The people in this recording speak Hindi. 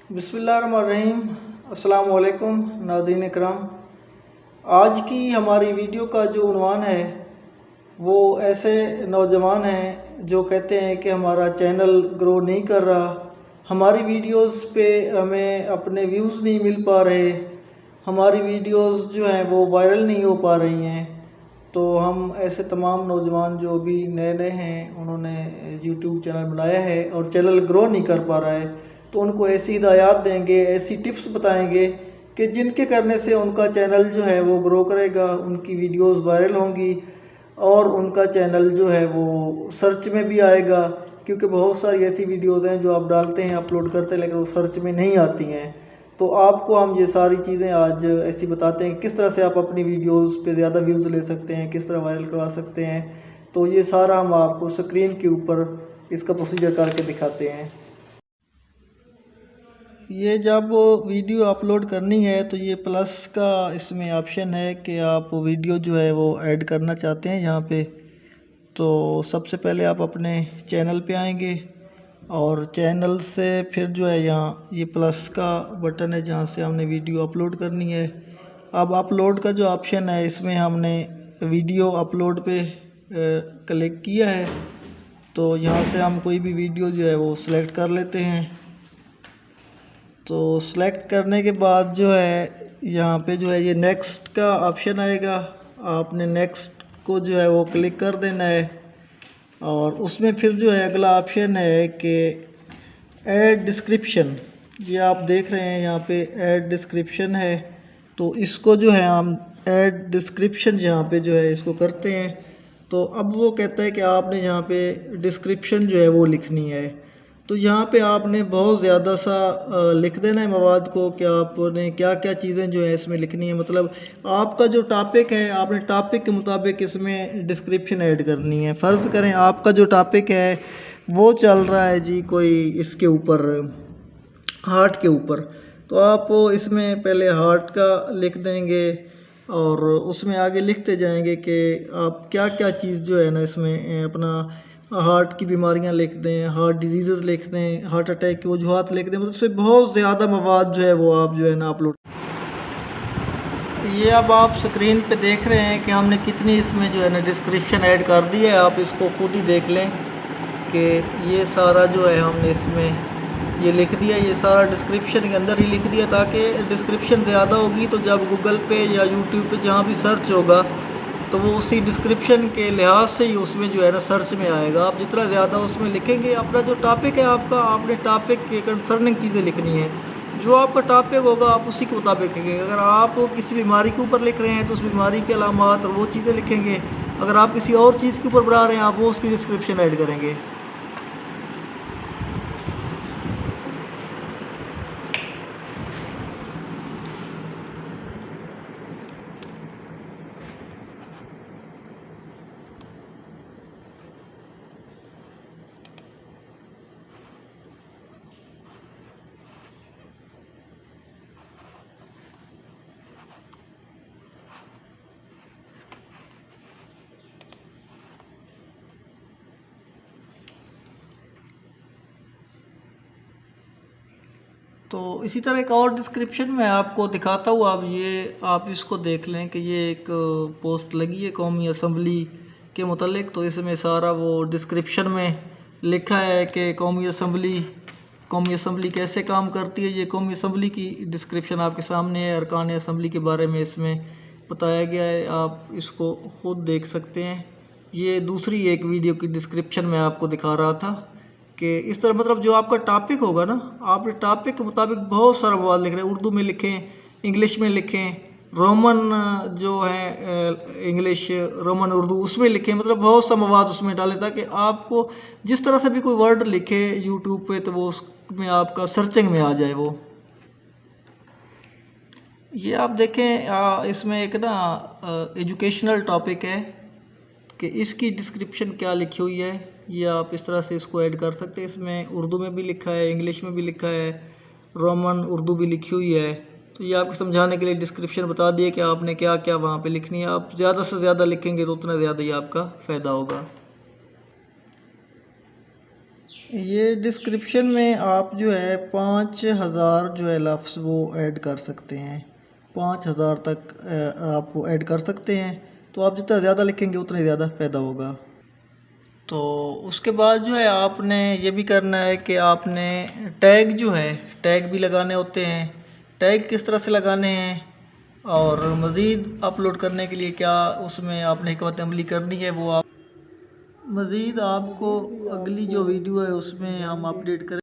बिस्मिल्लाहिर्रहमानिर्रहीम। अस्सलाम वालेकुम नाज़रीन इकराम। आज की हमारी वीडियो का जो उन्वान है वो ऐसे नौजवान हैं जो कहते हैं कि हमारा चैनल ग्रो नहीं कर रहा, हमारी वीडियोस पे हमें अपने व्यूज़ नहीं मिल पा रहे, हमारी वीडियोस जो हैं वो वायरल नहीं हो पा रही हैं। तो हम ऐसे तमाम नौजवान जो अभी नए नए हैं, उन्होंने यूट्यूब चैनल बनाया है और चैनल ग्रो नहीं कर पा रहा है, तो उनको ऐसी हिदायत देंगे, ऐसी टिप्स बताएंगे कि जिनके करने से उनका चैनल जो है वो ग्रो करेगा, उनकी वीडियोस वायरल होंगी और उनका चैनल जो है वो सर्च में भी आएगा। क्योंकि बहुत सारी ऐसी वीडियोस हैं जो आप डालते हैं, अपलोड करते हैं, लेकिन वो सर्च में नहीं आती हैं। तो आपको हम ये सारी चीज़ें आज ऐसी बताते हैं किस तरह से आप अपनी वीडियोस पे ज़्यादा व्यूज़ ले सकते हैं, किस तरह वायरल करवा सकते हैं। तो ये सारा हम आपको स्क्रीन के ऊपर इसका प्रोसीजर करके दिखाते हैं। ये जब वीडियो अपलोड करनी है तो ये प्लस का इसमें ऑप्शन है कि आप वीडियो जो है वो ऐड करना चाहते हैं यहाँ पे। तो सबसे पहले आप अपने चैनल पे आएंगे और चैनल से फिर जो है यहाँ ये प्लस का बटन है जहाँ से हमने वीडियो अपलोड करनी है। अब अपलोड का जो ऑप्शन है इसमें हमने वीडियो अपलोड पे क्लिक किया है। तो यहाँ से हम कोई भी वीडियो जो है वो सिलेक्ट कर लेते हैं। तो सिलेक्ट करने के बाद जो है यहाँ पे जो है ये नेक्स्ट का ऑप्शन आएगा, आपने नेक्स्ट को जो है वो क्लिक कर देना है। और उसमें फिर जो है अगला ऑप्शन है कि ऐड डिस्क्रिप्शन, ये आप देख रहे हैं यहाँ पे ऐड डिस्क्रिप्शन है। तो इसको जो है हम ऐड डिस्क्रिप्शन यहाँ पे जो है इसको करते हैं। तो अब वो कहता है कि आपने यहाँ पे डिस्क्रिप्शन जो है वो लिखनी है। तो यहाँ पे आपने बहुत ज़्यादा सा लिख देना है मवाद को कि आपने क्या क्या चीज़ें जो है इसमें लिखनी है। मतलब आपका जो टॉपिक है, आपने टॉपिक के मुताबिक इसमें डिस्क्रिप्शन ऐड करनी है। फ़र्ज़ करें आपका जो टॉपिक है वो चल रहा है जी कोई इसके ऊपर, हार्ट के ऊपर, तो आप इसमें पहले हार्ट का लिख देंगे और उसमें आगे लिखते जाएंगे कि आप क्या क्या चीज़ जो है ना इसमें अपना हार्ट की बीमारियां लिख दें, हार्ट डिजीज़ लिख दें, हार्ट अटैक की वजूहत लिख दें। मतलब इसमें बहुत ज़्यादा मवाद जो है वो आप जो है ना अपलोड। ये अब आप स्क्रीन पे देख रहे हैं कि हमने कितनी इसमें जो है ना डिस्क्रिप्शन ऐड कर दी है। आप इसको खुद ही देख लें कि ये सारा जो है हमने इसमें ये लिख दिया, ये सारा डिस्क्रिप्शन के अंदर ही लिख दिया, ताकि डिस्क्रिप्शन ज़्यादा होगी तो जब गूगल पे या यूट्यूब पे जहाँ भी सर्च होगा तो वो उसी डिस्क्रिप्शन के लिहाज से ही उसमें जो है ना सर्च में आएगा। आप जितना ज़्यादा उसमें लिखेंगे, अपना जो टॉपिक है आपका, आपने टॉपिक के कंसर्निंग चीज़ें लिखनी है। जो आपका टॉपिक होगा आप उसी के मुताबिक लिखेंगे। अगर आप किसी बीमारी के ऊपर लिख रहे हैं तो उस बीमारी के अलामात और वो चीज़ें लिखेंगे। अगर आप किसी और चीज़ के ऊपर बना रहे हैं आप वो उसकी डिस्क्रिप्शन ऐड करेंगे। तो इसी तरह एक और डिस्क्रिप्शन में आपको दिखाता हूँ। अब ये आप इसको देख लें कि ये एक पोस्ट लगी है कौमी असम्बली के मुतल्लिक। तो इसमें सारा वो डिस्क्रिप्शन में लिखा है कि कौमी असम्बली कैसे काम करती है। ये कौमी असम्बली की डिस्क्रिप्शन आपके सामने है, अरकान असम्बली के बारे में इसमें बताया गया है, आप इसको ख़ुद देख सकते हैं। ये दूसरी एक वीडियो की डिस्क्रिप्शन में आपको दिखा रहा था कि इस तरह, मतलब जो आपका टॉपिक होगा ना, आपने टॉपिक के मुताबिक बहुत सारा मवाद लिख रहे हैं। उर्दू में लिखें, इंग्लिश में लिखें, रोमन जो है इंग्लिश, रोमन उर्दू उसमें लिखें। मतलब बहुत सा मवाद उसमें डालें ताकि आपको जिस तरह से भी कोई वर्ड लिखे यूट्यूब पे तो वो उसमें आपका सर्चिंग में आ जाए। वो ये आप देखें इसमें एक ना एजुकेशनल टॉपिक है कि इसकी डिस्क्रिप्शन क्या लिखी हुई है। ये आप इस तरह से इसको ऐड कर सकते हैं। इसमें उर्दू में भी लिखा है, इंग्लिश में भी लिखा है, रोमन उर्दू भी लिखी हुई है। तो ये आपको समझाने के लिए डिस्क्रिप्शन बता दिए कि आपने क्या क्या वहाँ पे लिखनी है। आप ज़्यादा से ज़्यादा लिखेंगे तो उतना ज़्यादा ही आपका फ़ायदा होगा। ये डिस्क्रिप्शन में आप जो है 5000 जो है लफ्ज़ वो ऐड कर सकते हैं। 5000 तक आप वो ऐड कर सकते हैं। तो आप जितना ज़्यादा लिखेंगे उतना ही ज़्यादा फ़ायदा होगा। तो उसके बाद जो है आपने ये भी करना है कि आपने टैग जो है टैग भी लगाने होते हैं। टैग किस तरह से लगाने हैं और मज़ीद अपलोड करने के लिए क्या उसमें आपने हिकमत अमली करनी है, वो आप मज़ीद आपको अगली जो वीडियो है उसमें हम अपडेट करें।